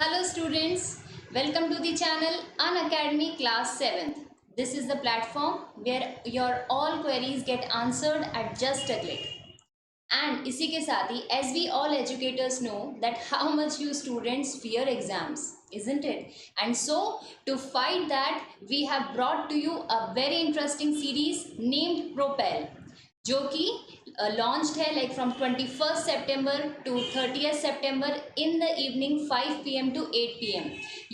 Hello students, welcome to the channel Unacademy Class 7th. This is the platform where your all queries get answered at just a click. And इसी के साथ ही as we all educators know that how much you students fear exams, isn't it? And so to fight that we have brought to you a very interesting series named Propel, जो कि launched है like from 21st September to 30th September in the evening 5 PM to 8 PM।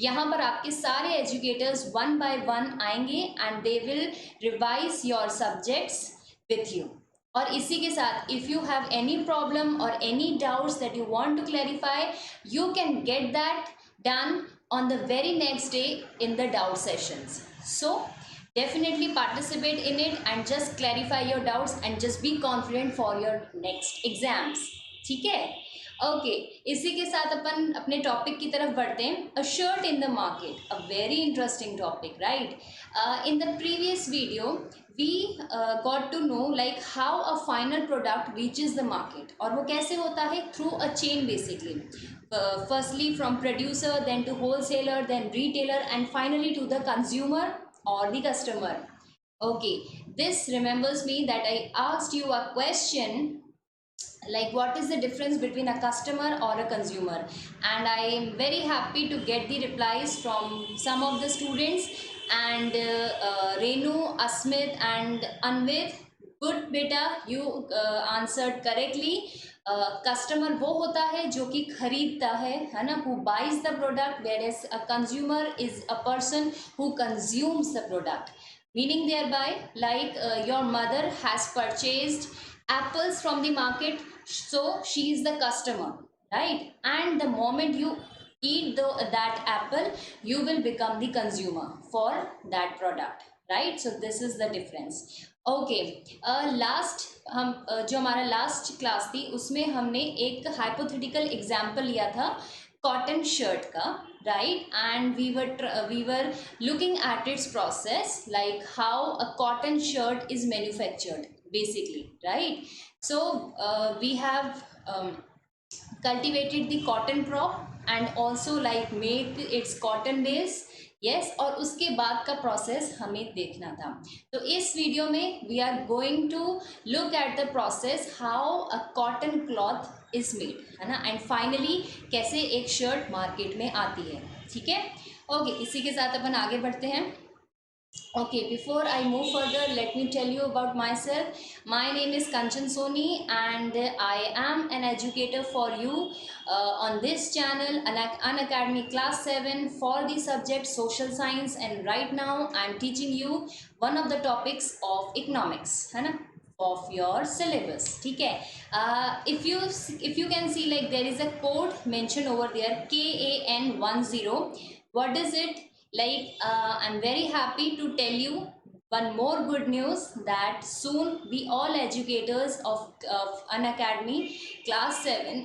यहाँ पर आपके सारे educators one by one आएंगे and they will revise your subjects with you. और इसी के साथ if you have any problem और any doubts that you want to clarify, you can get that done on the very next day in the doubt sessions. So definitely participate in it and just clarify your doubts and just be confident for your next exams. ठीक है? Okay, इसी के साथ अपन अपने topic की तरफ बढ़ते हैं। A shirt in the market, a very interesting topic, right? In the previous video we got to know like how a final product reaches the market, और वो कैसे होता है? Through a chain basically. Firstly from producer, then to wholesaler, then retailer, and finally to the consumer or the customer. Okay, this remembers me that I asked you a question like what is the difference between a customer or a consumer, and I am very happy to get the replies from some of the students, and Renu, Asmit and Anvid, good beta, you answered correctly. Customer वो होता है जो कि खरीदता है ना, who buys the product, whereas a consumer is a person who consumes the product, meaning thereby like your mother has purchased apples from the market, so she is the customer, right? And the moment you eat that apple, you will become the consumer for that product, right? So this is the difference. Okay, last हम जो हमारा last class थी उसमें हमने एक hypothetical example लिया था cotton shirt का, right? And we were looking at its process like how a cotton shirt is manufactured basically, right? So we have cultivated the cotton crop and also like made its cotton base, yes और उसके बाद का process हमें देखना था। तो इस video में we are going to look at the process how a cotton cloth is made, है ना, एंड फाइनली कैसे एक शर्ट मार्केट में आती है। ठीक है, ओके, इसी के साथ अपन आगे बढ़ते हैं। Okay, before I move further, let me tell you about myself. My name is Kanchan Soni and I am an educator for you on this channel, Unacademy Class 7 for the subject Social Science, and right now I am teaching you one of the topics of economics, है ना, of your syllabus. ठीक है, if you can see like there is a code mentioned over there, KAN10. What is it? Like I'm very happy to tell you one more good news that soon we all educators of Unacademy Class 7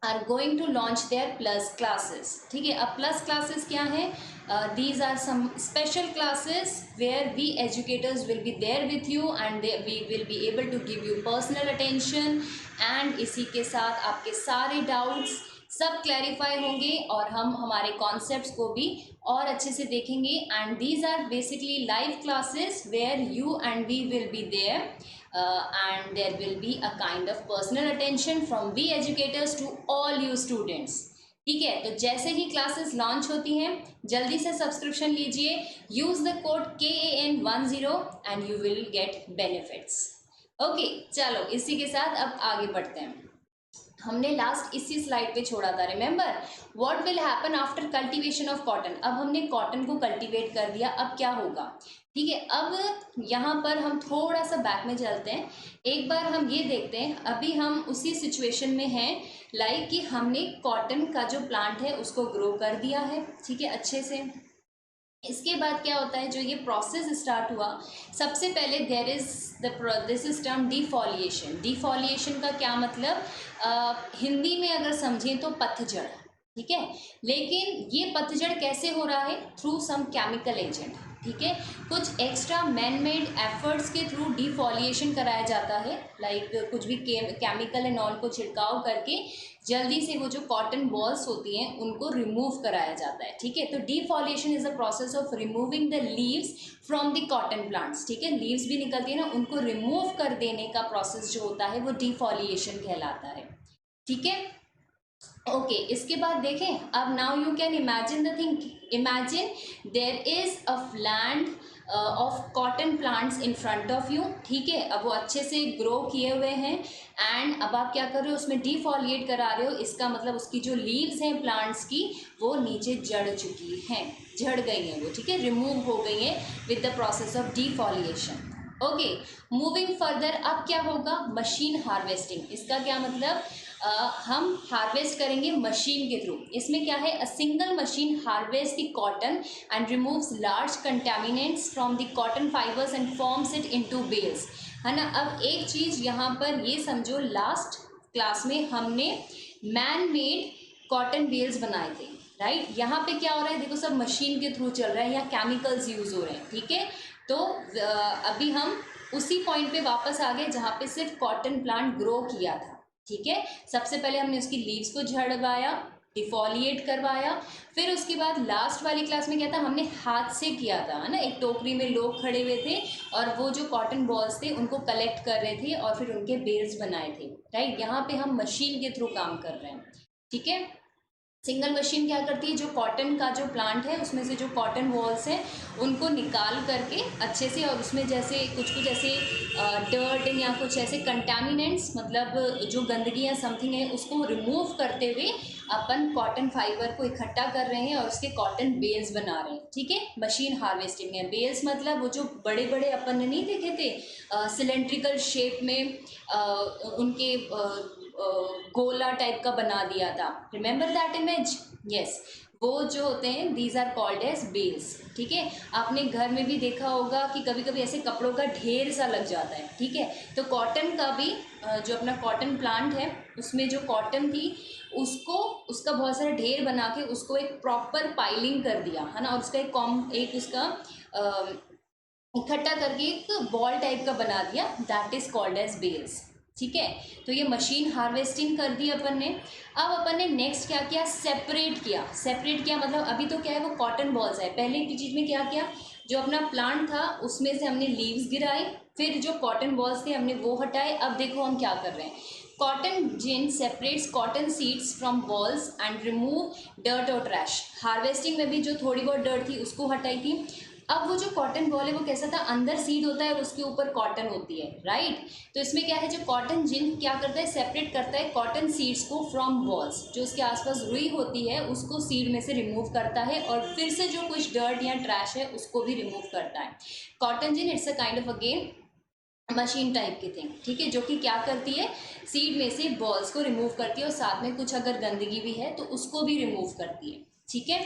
are going to launch their plus classes. ठीक है, अब plus classes क्या है? These are some special classes where we educators will be there with you and we will be able to give you personal attention, and इसी के साथ आपके सारे doubts सब क्लैरिफाई होंगे और हम हमारे कॉन्सेप्ट्स को भी और अच्छे से देखेंगे। And these are basically live classes where you and we will be there and there will be a kind of personal attention from we educators to all you students. ठीक है, तो जैसे ही क्लासेस लॉन्च होती हैं जल्दी से subscription लीजिए, use the code KAN10 and you will get benefits. Okay, चलो इसी के साथ अब आगे बढ़ते हैं। हमने लास्ट इसी स्लाइड पे छोड़ा था, remember what will happen after cultivation of cotton. अब हमने कॉटन को कल्टीवेट कर दिया, अब क्या होगा? ठीक है, अब यहाँ पर हम थोड़ा सा बैक में चलते हैं, एक बार हम ये देखते हैं। अभी हम उसी सिचुएशन में हैं लाइक कि हमने कॉटन का जो प्लांट है उसको ग्रो कर दिया है, ठीक है, अच्छे से। इसके बाद क्या होता है, जो ये प्रोसेस स्टार्ट हुआ, सबसे पहले there is this is term defoliation. Defoliation का क्या मतलब, हिंदी में अगर समझें तो पतझड़, ठीक है। लेकिन ये पतझड़ कैसे हो रहा है? थ्रू सम केमिकल एजेंट, ठीक है। कुछ एक्स्ट्रा मैन मेड एफर्ट्स के थ्रू डिफॉलिएशन कराया जाता है, लाइक कुछ भी केमिकल एंड ऑल को छिड़काव करके जल्दी से वो जो कॉटन बॉल्स होती हैं उनको रिमूव कराया जाता है, ठीक है। तो defoliation is a process of removing the leaves from the cotton plants, ठीक है। लीव्स भी निकलती है ना, उनको रिमूव कर देने का प्रोसेस जो होता है वो डिफॉलिएशन कहलाता है, ठीक है। ओके, इसके बाद देखें, अब now you can imagine the thing, imagine there is a land of cotton plants in front of you, ठीक है। अब वो अच्छे से ग्रो किए हुए हैं एंड अब आप क्या कर रहे हो, उसमें डिफॉलिएट करा रहे हो। इसका मतलब उसकी जो लीव्स हैं प्लांट्स की वो नीचे जड़ चुकी हैं, झड़ गई हैं वो, ठीक है, रिमूव हो गई हैं with the process of defoliation. Okay, moving further, अब क्या होगा? Machine harvesting. इसका क्या मतलब? हम हार्वेस्ट करेंगे मशीन के थ्रू। इसमें क्या है? A single machine harvest the cotton and removes large contaminants from the cotton fibres and forms it into bales, है ना। अब एक चीज़ यहाँ पर ये समझो, लास्ट क्लास में हमने मैन मेड कॉटन बेल्स बनाए थे, राइट। यहाँ पे क्या हो रहा है? देखो, सब मशीन के थ्रू चल रहा है, यहाँ केमिकल्स यूज हो रहे हैं, ठीक है। तो अभी हम उसी पॉइंट पे वापस आ गए जहाँ पे सिर्फ कॉटन प्लांट ग्रो किया था, ठीक है। सबसे पहले हमने उसकी लीव्स को झड़वाया, डिफोलिएट करवाया, फिर उसके बाद लास्ट वाली क्लास में क्या था? हमने हाथ से किया था, है ना। एक टोकरी में लोग खड़े हुए थे और वो जो कॉटन बॉल्स थे उनको कलेक्ट कर रहे थे और फिर उनके बेल्स बनाए थे, राइट। यहाँ पे हम मशीन के थ्रू काम कर रहे हैं, ठीक है। सिंगल मशीन क्या करती है? जो कॉटन का जो प्लांट है उसमें से जो कॉटन वॉल्स हैं उनको निकाल करके अच्छे से, और उसमें जैसे कुछ कुछ ऐसे डर्ट या कुछ ऐसे कंटामिनेंट्स, मतलब जो गंदगी या समथिंग है, उसको रिमूव करते हुए अपन कॉटन फाइबर को इकट्ठा कर रहे हैं और उसके कॉटन बेल्स बना रहे हैं, ठीक है। मशीन हार्वेस्टिंग है। बेल्स मतलब वो जो बड़े बड़े अपन ने नहीं देखे थे सिलेंड्रिकल शेप में, उनके गोला टाइप का बना दिया था, रिमेंबर दैट इमेज? यस, वो जो होते हैं these are called as bales, ठीक है। आपने घर में भी देखा होगा कि कभी कभी ऐसे कपड़ों का ढेर सा लग जाता है, ठीक है। तो कॉटन का भी जो अपना कॉटन प्लांट है उसमें जो कॉटन थी उसको, उसका बहुत सारा ढेर बना के उसको एक प्रॉपर पाइलिंग कर दिया, है ना। और उसका एक उसका इकट्ठा करके एक बॉल टाइप का बना दिया, that is called as bales, ठीक है। तो ये मशीन हार्वेस्टिंग कर दी अपन ने। अब अपन ने नेक्स्ट क्या किया? सेपरेट किया। सेपरेट किया मतलब अभी तो क्या है, वो कॉटन बॉल्स है। पहले की चीज़ में क्या किया? जो अपना प्लांट था उसमें से हमने लीव्स गिराए, फिर जो कॉटन बॉल्स थे हमने वो हटाए। अब देखो हम क्या कर रहे हैं, cotton gin separates cotton seeds from bolls and remove dirt और ट्रैश। हार्वेस्टिंग में भी जो थोड़ी बहुत डर्ट थी उसको हटाई थी। अब वो जो कॉटन बॉल है वो कैसा था? अंदर सीड होता है और उसके ऊपर कॉटन होती है, राइट। तो इसमें क्या है, जो कॉटन जिन क्या करता है? सेपरेट करता है कॉटन सीड्स को फ्रॉम बॉल्स। जो उसके आसपास रुई होती है उसको सीड में से रिमूव करता है और फिर से जो कुछ डर्ट या ट्रैश है उसको भी रिमूव करता है। Cotton gin it's a kind of again machine type की थिंग, ठीक है, जो कि क्या करती है? सीड में से बॉल्स को रिमूव करती है और साथ में कुछ अगर गंदगी भी है तो उसको भी रिमूव करती है, ठीक है।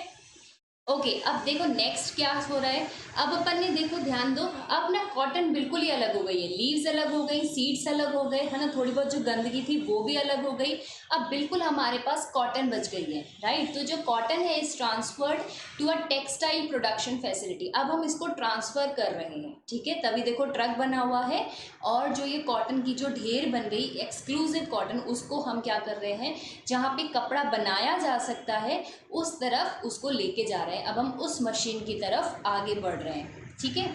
ओके, अब देखो नेक्स्ट क्या हो रहा है। अब अपन ने देखो, ध्यान दो, अब ना कॉटन बिल्कुल ही अलग हो गई है, लीव्स अलग हो गई, सीड्स अलग हो गए, है ना। थोड़ी बहुत जो गंदगी थी वो भी अलग हो गई। अब बिल्कुल हमारे पास कॉटन बच गई है, राइट। तो जो कॉटन है is transferred to a textile production facility. अब हम इसको ट्रांसफर कर रहे हैं, ठीक है। तभी देखो ट्रक बना हुआ है और जो ये कॉटन की जो ढेर बन गई एक्सक्लूसिव कॉटन, उसको हम क्या कर रहे हैं, जहाँ पे कपड़ा बनाया जा सकता है उस तरफ उसको लेके जा रहे हैं। अब हम उस मशीन की तरफ आगे बढ़ रहे हैं, ठीक है।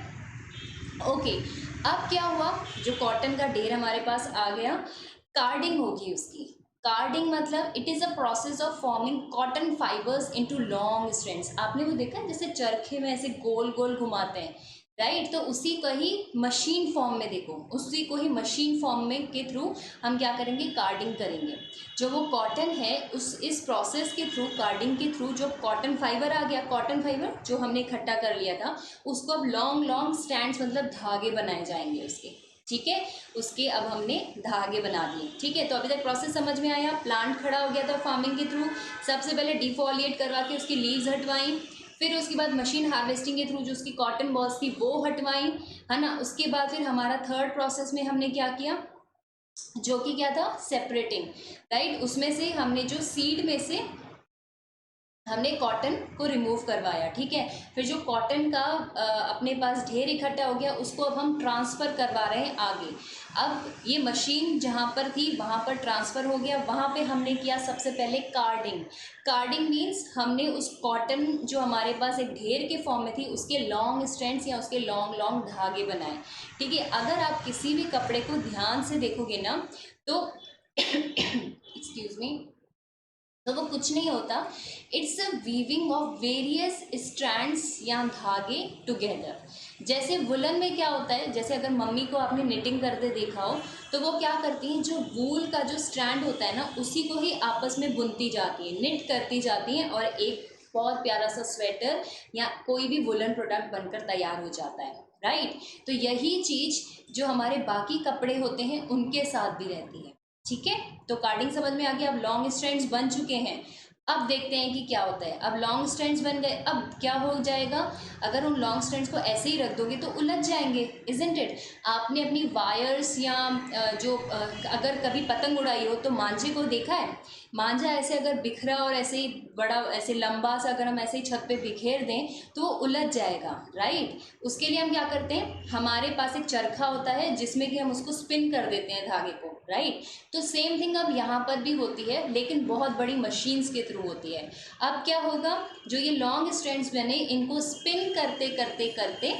ओके, अब क्या हुआ, जो कॉटन का ढेर हमारे पास आ गया, कार्डिंग होगी उसकी। कार्डिंग मतलब it is a process of forming cotton fibres into long strands. आपने वो देखा है जैसे चरखे में ऐसे गोल गोल घुमाते हैं, राइट। तो उसी को ही मशीन फॉर्म में, देखो उसी को ही मशीन फॉर्म में के थ्रू हम क्या करेंगे? कार्डिंग करेंगे। जो वो कॉटन है उस इस प्रोसेस के थ्रू, कार्डिंग के थ्रू, जो कॉटन फाइबर आ गया, कॉटन फाइबर जो हमने इकट्ठा कर लिया था उसको अब लॉन्ग लॉन्ग स्ट्रैंड्स मतलब धागे बनाए जाएंगे उसके, ठीक है। उसके अब हमने धागे बना दिए, ठीक है। तो अभी तक प्रोसेस समझ में आया। प्लांट खड़ा हो गया था फार्मिंग के थ्रू, सबसे पहले डिफोलिएट करवा के उसकी लीव्स हटवाई, फिर उसके बाद मशीन हार्वेस्टिंग के थ्रू जो उसकी कॉटन बॉल्स थी वो हटवाई, है ना। उसके बाद फिर हमारा थर्ड प्रोसेस में हमने क्या किया, जो कि क्या था? Separating, right. उसमें से हमने जो सीड में से हमने कॉटन को रिमूव करवाया, ठीक है। फिर जो कॉटन का अपने पास ढेर इकट्ठा हो गया उसको अब हम ट्रांसफ़र करवा रहे हैं आगे। अब ये मशीन जहाँ पर थी वहाँ पर ट्रांसफ़र हो गया, वहाँ पे हमने किया सबसे पहले कार्डिंग। कार्डिंग मीन्स हमने उस कॉटन जो हमारे पास एक ढेर के फॉर्म में थी उसके लॉन्ग स्ट्रैंड्स या उसके लॉन्ग लॉन्ग धागे बनाए, ठीक है। अगर आप किसी भी कपड़े को ध्यान से देखोगे ना तो एक्सक्यूज़ मी, तो वो कुछ नहीं होता, it's a weaving of various strands या धागे टुगेदर। जैसे वुलन में क्या होता है, जैसे अगर मम्मी को आपने निटिंग करते देखा हो तो वो क्या करती हैं, जो वूल का जो स्ट्रैंड होता है ना उसी को ही आपस में बुनती जाती है, निट करती जाती हैं, और एक बहुत प्यारा सा स्वेटर या कोई भी वुलन प्रोडक्ट बनकर तैयार हो जाता है, राइट। तो यही चीज़ जो हमारे बाकी कपड़े होते हैं उनके साथ भी रहती है, ठीक है। तो कार्डिंग समझ में आ गया। अब लॉन्ग स्ट्रैंड्स बन चुके हैं, अब देखते हैं कि क्या होता है। अब लॉन्ग स्ट्रैंड्स बन गए, अब क्या हो जाएगा, अगर उन लॉन्ग स्ट्रैंड्स को ऐसे ही रख दोगे तो उलझ जाएंगे, इजंट इट। आपने अपनी वायर्स या अगर कभी पतंग उड़ाई हो तो मांझे को देखा है, मांझा ऐसे अगर बिखरा और ऐसे ही बड़ा ऐसे लंबा सा अगर हम ऐसे ही छत पे बिखेर दें तो वो उलझ जाएगा, राइट। उसके लिए हम क्या करते हैं, हमारे पास एक चरखा होता है जिसमें कि हम उसको स्पिन कर देते हैं धागे को, राइट। तो सेम थिंग अब यहाँ पर भी होती है, लेकिन बहुत बड़ी मशीन्स के थ्रू होती है। अब क्या होगा, जो ये लॉन्ग स्ट्रैंड्स बने इनको स्पिन करते करते करते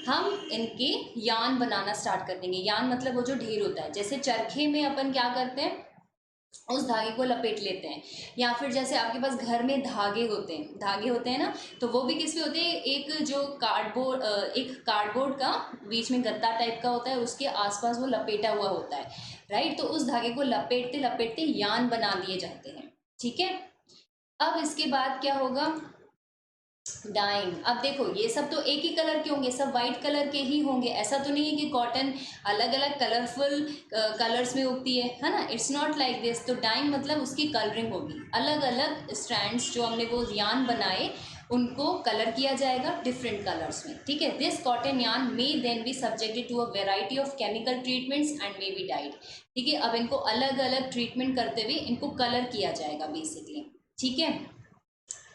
हम इनके यान बनाना स्टार्ट कर देंगे। यान मतलब वो जो ढेर होता है, जैसे चरखे में अपन क्या करते हैं, उस धागे को लपेट लेते हैं, या फिर जैसे आपके पास घर में धागे होते हैं ना, तो वो भी किस पे होते हैं, एक जो एक कार्डबोर्ड का बीच में गत्ता टाइप का होता है उसके आसपास वो लपेटा हुआ होता है, राइट। तो उस धागे को लपेटते लपेटते यान बना दिए जाते हैं, ठीक है। अब इसके बाद क्या होगा, डाइंग। अब देखो ये सब तो एक ही कलर के होंगे, सब वाइट कलर के ही होंगे, ऐसा तो नहीं है कि कॉटन अलग अलग कलरफुल कलर्स में उगती है ना, इट्स नॉट लाइक दिस। तो डाइंग मतलब उसकी कलरिंग होगी, अलग अलग स्ट्रैंड्स जो हमने वो यान बनाए उनको कलर किया जाएगा डिफरेंट कलर्स में, ठीक है। This cotton yarn may then be subjected to a variety of chemical treatments and may be dyed, ठीक है। अब इनको अलग अलग ट्रीटमेंट करते हुए इनको कलर किया जाएगा बेसिकली, ठीक है।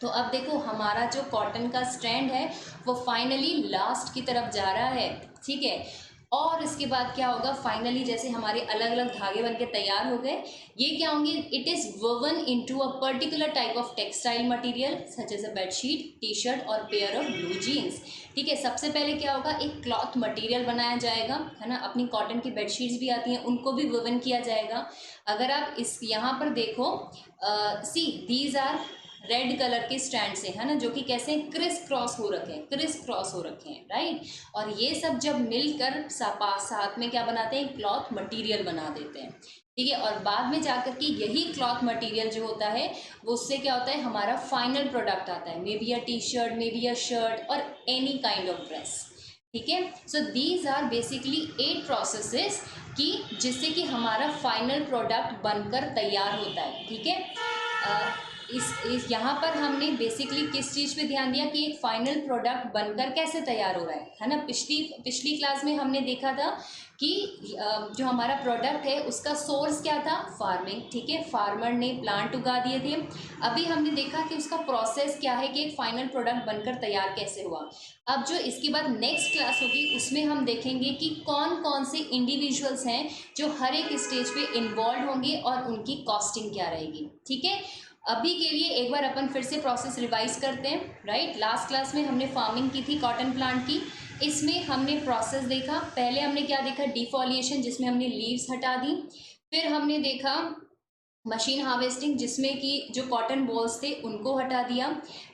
तो अब देखो हमारा जो कॉटन का स्ट्रैंड है वो फाइनली लास्ट की तरफ जा रहा है, ठीक है। और इसके बाद क्या होगा, फाइनली जैसे हमारे अलग अलग धागे बनके तैयार हो गए, ये क्या होंगे, it is woven into a particular type of textile material such as a bedsheet, T shirt और पेयर ऑफ ब्लू जीन्स, ठीक है। सबसे पहले क्या होगा, एक क्लॉथ मटेरियल बनाया जाएगा, है ना। अपनी कॉटन की बेडशीट्स भी आती हैं उनको भी वोवन किया जाएगा। अगर आप इस यहाँ पर देखो, see these are red colour के स्टैंड से, है ना, जो कि कैसे क्रिस क्रॉस हो रखे हैं, राइट। और ये सब जब मिलकर साथ में क्या बनाते हैं, क्लॉथ मटेरियल बना देते हैं, ठीक है। और बाद में जाकर के यही क्लॉथ मटेरियल जो होता है वो उससे क्या होता है, हमारा फाइनल प्रोडक्ट आता है, may be a T shirt, may be a shirt और एनी काइंड ऑफ ड्रेस, ठीक है। So these are basically 8 processes कि जिससे कि हमारा फाइनल प्रोडक्ट बनकर तैयार होता है, ठीक है। इस यहाँ पर हमने बेसिकली किस चीज़ पे ध्यान दिया कि एक फाइनल प्रोडक्ट बनकर कैसे तैयार हो रहा है ना। पिछली क्लास में हमने देखा था कि जो हमारा प्रोडक्ट है उसका सोर्स क्या था, फार्मिंग, ठीक है। फार्मर ने प्लांट उगा दिए थे। अभी हमने देखा कि उसका प्रोसेस क्या है कि एक फाइनल प्रोडक्ट बनकर तैयार कैसे हुआ। अब जो इसके बाद नेक्स्ट क्लास होगी उसमें हम देखेंगे कि कौन कौन से इंडिविजुअल्स हैं जो हर एक स्टेज पे इन्वॉल्व होंगे और उनकी कॉस्टिंग क्या रहेगी, ठीक है। अभी के लिए एक बार अपन फिर से प्रोसेस रिवाइज करते हैं, राइट। लास्ट क्लास में हमने फार्मिंग की थी कॉटन प्लांट की, इसमें हमने प्रोसेस देखा। पहले हमने क्या देखा, डिफॉलिएशन, जिसमें हमने लीव्स हटा दी। फिर हमने देखा मशीन हार्वेस्टिंग, जिसमें कि जो कॉटन बॉल्स थे उनको हटा दिया,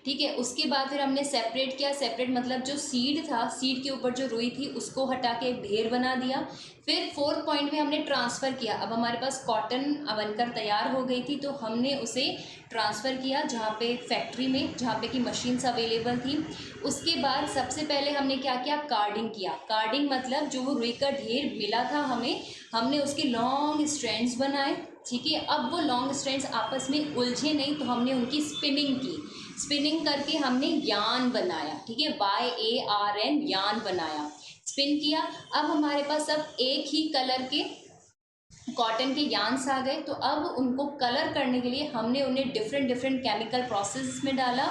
ठीक है। उसके बाद फिर हमने सेपरेट किया, सेपरेट मतलब जो सीड था, सीड के ऊपर जो रुई थी उसको हटा के एक ढेर बना दिया। फिर 4th पॉइंट में हमने ट्रांसफ़र किया। अब हमारे पास कॉटन बनकर तैयार हो गई थी तो हमने उसे ट्रांसफ़र किया जहाँ पे फैक्ट्री में, जहाँ पे कि मशीन्स अवेलेबल थी। उसके बाद सबसे पहले हमने क्या किया, कार्डिंग किया। कार्डिंग मतलब जो वो रुई का ढेर मिला था हमें, हमने उसके लॉन्ग स्ट्रैंड्स बनाए, ठीक है। अब वो लॉन्ग स्ट्रैंड्स आपस में उलझे नहीं तो हमने उनकी स्पिनिंग की, स्पिनिंग करके हमने यान बनाया, ठीक है, YARN, यान बनाया, स्पिन किया। अब हमारे पास सब एक ही कलर के कॉटन के यार्न्स आ गए, तो अब उनको कलर करने के लिए हमने उन्हें डिफरेंट डिफरेंट केमिकल प्रोसेस में डाला।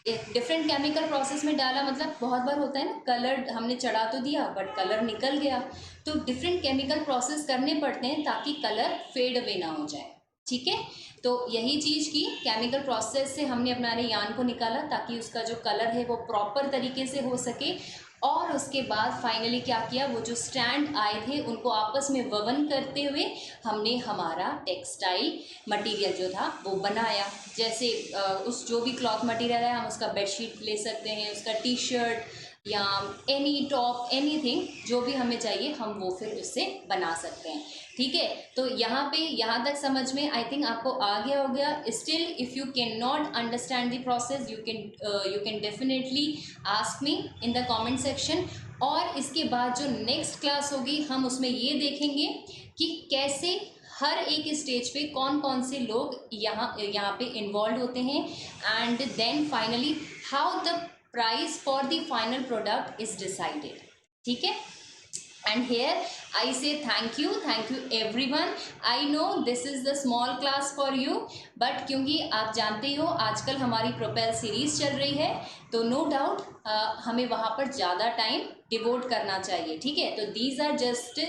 डिफरेंट केमिकल प्रोसेस में डाला मतलब बहुत बार होता है ना, कलर हमने चढ़ा तो दिया बट कलर निकल गया, तो डिफरेंट केमिकल प्रोसेस करने पड़ते हैं ताकि कलर फेड अवे ना हो जाए। ठीक है, तो यही चीज़ की केमिकल प्रोसेस से हमने अपना यार्न को निकाला ताकि उसका जो कलर है वो प्रॉपर तरीके से हो सके। और उसके बाद फाइनली क्या किया, वो जो स्टैंड आए थे उनको आपस में ववन करते हुए हमने हमारा टेक्सटाइल मटेरियल जो था वो बनाया। जैसे उस जो भी क्लॉथ मटेरियल है, हम उसका बेडशीट ले सकते हैं, उसका टी शर्ट या एनी टॉप, एनीथिंग जो भी हमें चाहिए हम वो फिर उससे बना सकते हैं। ठीक है, तो यहाँ तक समझ में आई थिंक आपको आ गया हो गया। Still if you can not understand the process, you can definitely ask me in the comment section. और इसके बाद जो नेक्स्ट क्लास होगी हम उसमें ये देखेंगे कि कैसे हर एक स्टेज पे कौन कौन से लोग यहाँ पे इन्वॉल्व होते हैं, and then finally how the price for the final product is decided. ठीक है, and here I say thank you everyone. I know this is the small class for you, but क्योंकि आप जानते ही हो आजकल हमारी प्रोपेल सीरीज चल रही है, तो नो डाउट हमें वहाँ पर ज़्यादा टाइम डिवोट करना चाहिए। ठीक है, तो these are just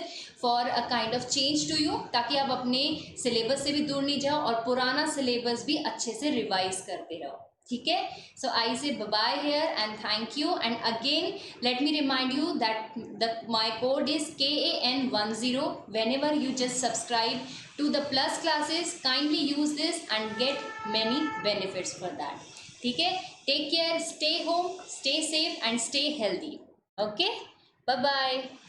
for a kind of change to you, ताकि आप अपने सिलेबस से भी दूर नहीं जाओ और पुराना सिलेबस भी अच्छे से रिवाइज करते रहो। ठीक है, so I say bye bye here and thank you, and again let me remind you that my code is KAN10. Whenever you just subscribe to the plus classes, kindly use this and get many benefits for that. ठीक है, take care, stay home, stay safe and stay healthy. Okay, bye bye.